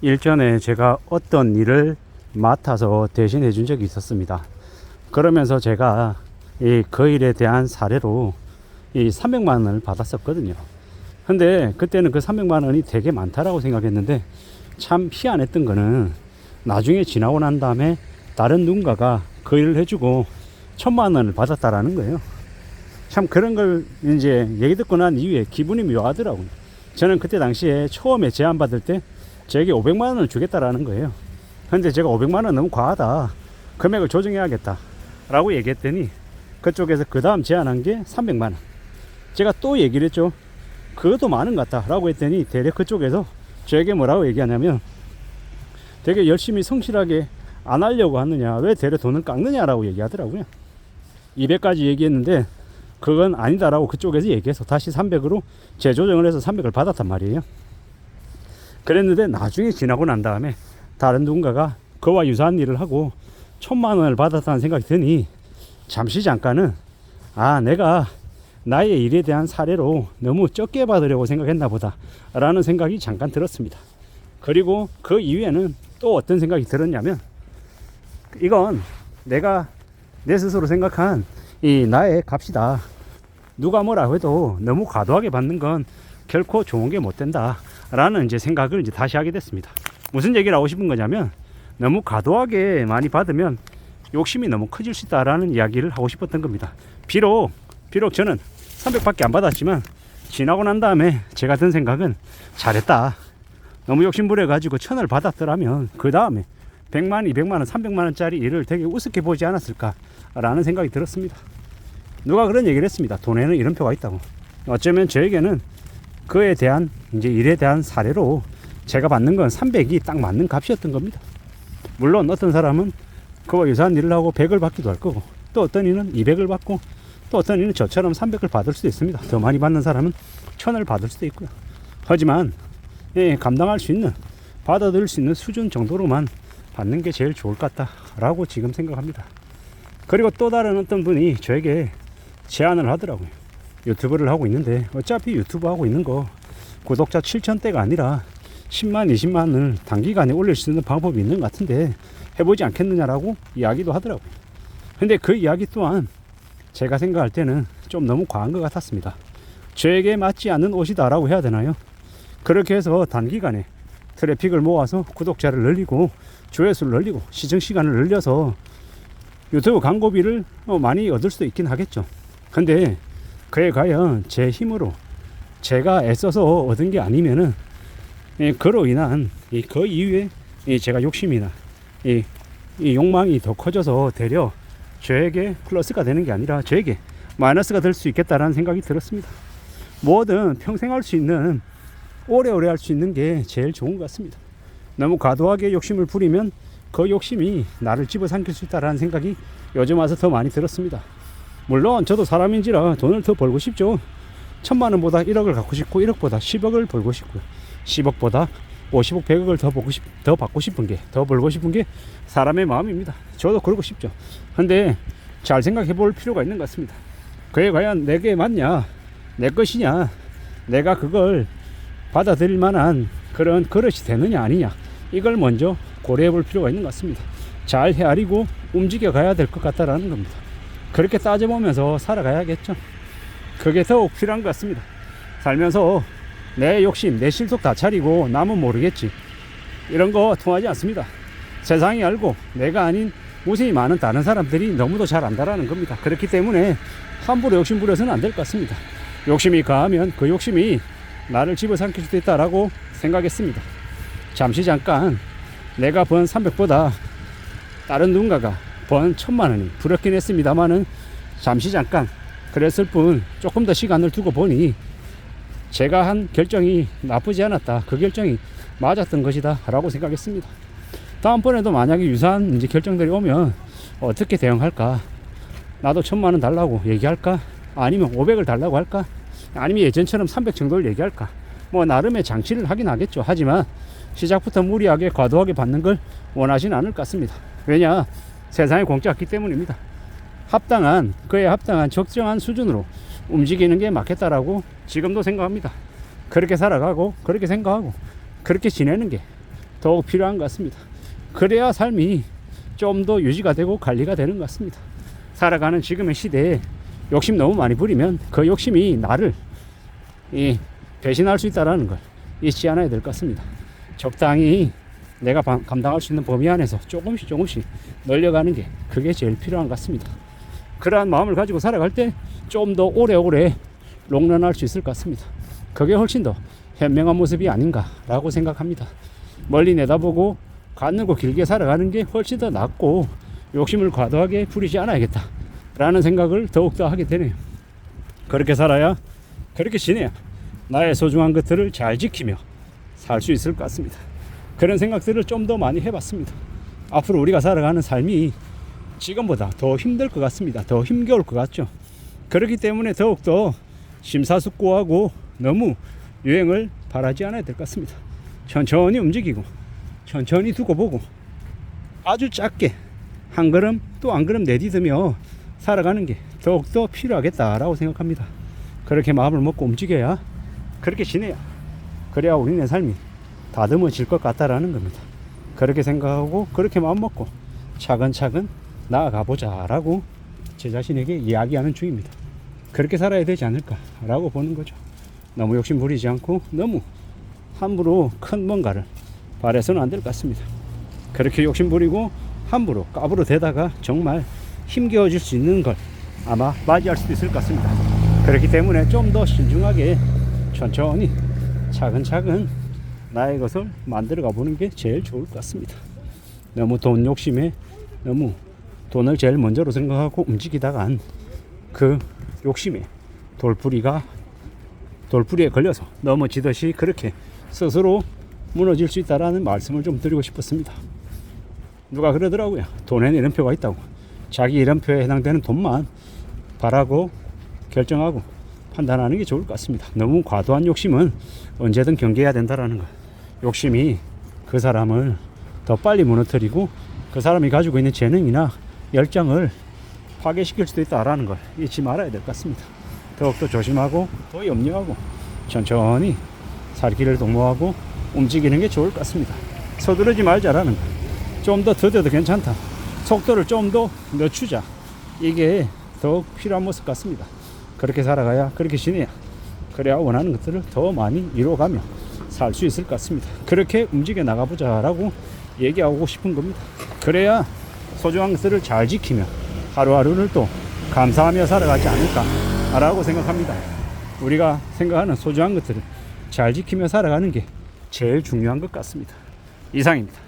일전에 제가 어떤 일을 맡아서 대신해 준 적이 있었습니다. 그러면서 제가 그 일에 대한 사례로 300만 원을 받았었거든요. 근데 그때는 그 300만 원이 되게 많다라고 생각했는데, 참 희한했던 거는 나중에 지나고 난 다음에 다른 누군가가 그 일을 해주고 1000만 원을 받았다라는 거예요. 참 그런 걸 이제 얘기 듣고 난 이후에 기분이 묘하더라고요. 저는 그때 당시에 처음에 제안 받을 때 제게 500만 원을 주겠다라는 거예요. 근데 제가 500만 원 너무 과하다, 금액을 조정해야겠다 라고 얘기했더니 그쪽에서 그 다음 제안한 게 300만 원. 제가 또 얘기를 했죠. 그것도 많은 것 같다 라고 했더니 대략 그쪽에서 저에게 뭐라고 얘기하냐면, 되게 열심히 성실하게 안 하려고 하느냐, 왜 대략 돈을 깎느냐라고 얘기하더라고요. 200까지 얘기했는데 그건 아니다라고 그쪽에서 얘기해서 다시 300으로 재조정을 해서 300을 받았단 말이에요. 그랬는데 나중에 지나고 난 다음에 다른 누군가가 그와 유사한 일을 하고 1000만 원을 받았다는 생각이 드니, 잠시 잠깐은 내가 나의 일에 대한 사례로 너무 적게 받으려고 생각했나 보다 라는 생각이 잠깐 들었습니다. 그리고 그 이후에는 또 어떤 생각이 들었냐면, 이건 내가 내 스스로 생각한 나의 값이다. 누가 뭐라고 해도 너무 과도하게 받는 건 결코 좋은 게 못 된다 라는 이제 생각을 이제 다시 하게 됐습니다. 무슨 얘기를 하고 싶은 거냐면, 너무 과도하게 많이 받으면 욕심이 너무 커질 수 있다라는 이야기를 하고 싶었던 겁니다. 비록 저는 300밖에 안 받았지만 지나고 난 다음에 제가 든 생각은, 잘했다. 너무 욕심부려 가지고 1000을 받았더라면 그 다음에 100만, 200만원, 300만원짜리 일을 되게 우습게 보지 않았을까 라는 생각이 들었습니다. 누가 그런 얘기를 했습니다. 돈에는 이름표가 있다고. 어쩌면 저에게는 그에 대한 이제 일에 대한 사례로 제가 받는 건 300이 딱 맞는 값이었던 겁니다. 물론 어떤 사람은 그와 유사한 일을 하고 100을 받기도 할 거고, 또 어떤 이는 200을 받고, 또 어떤 이는 저처럼 300을 받을 수도 있습니다. 더 많이 받는 사람은 1000을 받을 수도 있고요. 하지만 감당할 수 있는, 받아들일 수 있는 수준 정도로만 받는 게 제일 좋을 것 같다라고 지금 생각합니다. 그리고 또 다른 어떤 분이 저에게 제안을 하더라고요. 유튜브를 하고 있는데 어차피 유튜브 하고 있는 거 구독자 7000대가 아니라 10만, 20만을 단기간에 올릴 수 있는 방법이 있는 것 같은데 해보지 않겠느냐라고 이야기도 하더라고요. 근데 그 이야기 또한 제가 생각할 때는 좀 너무 과한 것 같았습니다. 저에게 맞지 않는 옷이다라고 해야 되나요? 그렇게 해서 단기간에 트래픽을 모아서 구독자를 늘리고 조회수를 늘리고 시청시간을 늘려서 유튜브 광고비를 많이 얻을 수도 있긴 하겠죠. 근데 그에 과연 제 힘으로 제가 애써서 얻은 게 아니면은, 그로 인한 그 이후에 제가 욕심이나 이 욕망이 더 커져서 되려 저에게 플러스가 되는 게 아니라 저에게 마이너스가 될 수 있겠다라는 생각이 들었습니다. 뭐든 평생 할 수 있는, 오래오래 할 수 있는 게 제일 좋은 것 같습니다. 너무 과도하게 욕심을 부리면 그 욕심이 나를 집어삼킬 수 있다는 생각이 요즘 와서 더 많이 들었습니다. 물론 저도 사람인지라 돈을 더 벌고 싶죠. 1000만 원보다 1억을 갖고 싶고, 1억보다 10억을 벌고 싶고요. 10억보다 50억, 100억을 더 받고 싶은 게, 더 벌고 싶은 게 사람의 마음입니다. 저도 그러고 싶죠. 근데 잘 생각해 볼 필요가 있는 것 같습니다. 그게 과연 내게 맞냐, 내 것이냐, 내가 그걸 받아들일 만한 그런 그릇이 되느냐 아니냐, 이걸 먼저 고려해 볼 필요가 있는 것 같습니다. 잘 헤아리고 움직여 가야 될 것 같다라는 겁니다. 그렇게 따져보면서 살아가야겠죠. 그게 더욱 필요한 것 같습니다. 살면서 내 욕심, 내 실속 다 차리고 남은 모르겠지, 이런 거 통하지 않습니다. 세상이 알고 내가 아닌 무수히 많은 다른 사람들이 너무도 잘 안다라는 겁니다. 그렇기 때문에 함부로 욕심 부려서는 안 될 것 같습니다. 욕심이 가하면 그 욕심이 나를 집어삼킬 수도 있다라고 생각했습니다. 잠시 잠깐 내가 번 300보다 다른 누군가가 번 1000만 원이 부럽긴 했습니다만은, 잠시 잠깐 그랬을 뿐 조금 더 시간을 두고 보니 제가 한 결정이 나쁘지 않았다, 그 결정이 맞았던 것이다 라고 생각했습니다. 다음번에도 만약에 유사한 이제 결정들이 오면 어떻게 대응할까? 나도 1000만 원 달라고 얘기할까? 아니면 500을 달라고 할까? 아니면 예전처럼 300 정도를 얘기할까? 뭐 나름의 장치를 하긴 하겠죠. 하지만 시작부터 무리하게 과도하게 받는 걸 원하지는 않을 것 같습니다. 왜냐? 세상에 공짜 없기 때문입니다. 그에 합당한 적정한 수준으로 움직이는 게 맞겠다라고 지금도 생각합니다. 그렇게 살아가고 그렇게 생각하고 그렇게 지내는 게 더욱 필요한 것 같습니다. 그래야 삶이 좀 더 유지가 되고 관리가 되는 것 같습니다. 살아가는 지금의 시대에 욕심 너무 많이 부리면 그 욕심이 나를 배신할 수 있다는 걸 잊지 않아야 될 것 같습니다. 적당히 내가 감당할 수 있는 범위 안에서 조금씩 늘려가는 게 그게 제일 필요한 것 같습니다. 그러한 마음을 가지고 살아갈 때 좀 더 오래오래 롱런할 수 있을 것 같습니다. 그게 훨씬 더 현명한 모습이 아닌가라고 생각합니다. 멀리 내다보고 가늘고 길게 살아가는 게 훨씬 더 낫고 욕심을 과도하게 부리지 않아야겠다 라는 생각을 더욱더 하게 되네요. 그렇게 살아야, 그렇게 지내야 나의 소중한 것들을 잘 지키며 살 수 있을 것 같습니다. 그런 생각들을 좀 더 많이 해봤습니다. 앞으로 우리가 살아가는 삶이 지금보다 더 힘들 것 같습니다. 더 힘겨울 것 같죠. 그렇기 때문에 더욱더 심사숙고하고 너무 유행을 바라지 않아야 될 것 같습니다. 천천히 움직이고 천천히 두고 보고 아주 작게 한 걸음 또 한 걸음 내디디며 살아가는 게 더욱더 필요하겠다라고 생각합니다. 그렇게 마음을 먹고 움직여야, 그렇게 지내야, 그래야 우리네 삶이 다듬어질 것 같다라는 겁니다. 그렇게 생각하고 그렇게 마음 먹고 차근차근 나아가 보자라고 제 자신에게 이야기하는 중입니다. 그렇게 살아야 되지 않을까라고 보는 거죠. 너무 욕심 부리지 않고 너무 함부로 큰 뭔가를 바라서는 안 될 것 같습니다. 그렇게 욕심 부리고 함부로 까부로 대다가 정말 힘겨워질 수 있는 걸 아마 맞이할 수도 있을 것 같습니다. 그렇기 때문에 좀 더 신중하게 천천히 차근차근 나의 것을 만들어 가보는 게 제일 좋을 것 같습니다. 너무 돈 욕심에 너무 돈을 제일 먼저로 생각하고 움직이다간 그 욕심에 돌부리에 걸려서 넘어지듯이 그렇게 스스로 무너질 수 있다라는 말씀을 좀 드리고 싶었습니다. 누가 그러더라고요. 돈에는 이름표가 있다고. 자기 이름표에 해당되는 돈만 바라고 결정하고 판단하는 게 좋을 것 같습니다. 너무 과도한 욕심은 언제든 경계해야 된다라는 거. 욕심이 그 사람을 더 빨리 무너뜨리고 그 사람이 가지고 있는 재능이나 열정을 파괴시킬 수도 있다라는 걸 잊지 말아야 될 것 같습니다. 더욱더 조심하고 더 염려하고 천천히 살길을 도모하고 움직이는 게 좋을 것 같습니다. 서두르지 말자라는 거. 좀 더 더뎌도 괜찮다. 속도를 좀 더 늦추자. 이게 더욱 필요한 모습 같습니다. 그렇게 살아가야, 그렇게 지내야, 그래야 원하는 것들을 더 많이 이루어가며 살 수 있을 것 같습니다. 그렇게 움직여 나가보자라고 얘기하고 싶은 겁니다. 그래야 소중한 것들을 잘 지키며 하루하루를 또 감사하며 살아가지 않을까라고 생각합니다. 우리가 생각하는 소중한 것들을 잘 지키며 살아가는 게 제일 중요한 것 같습니다. 이상입니다.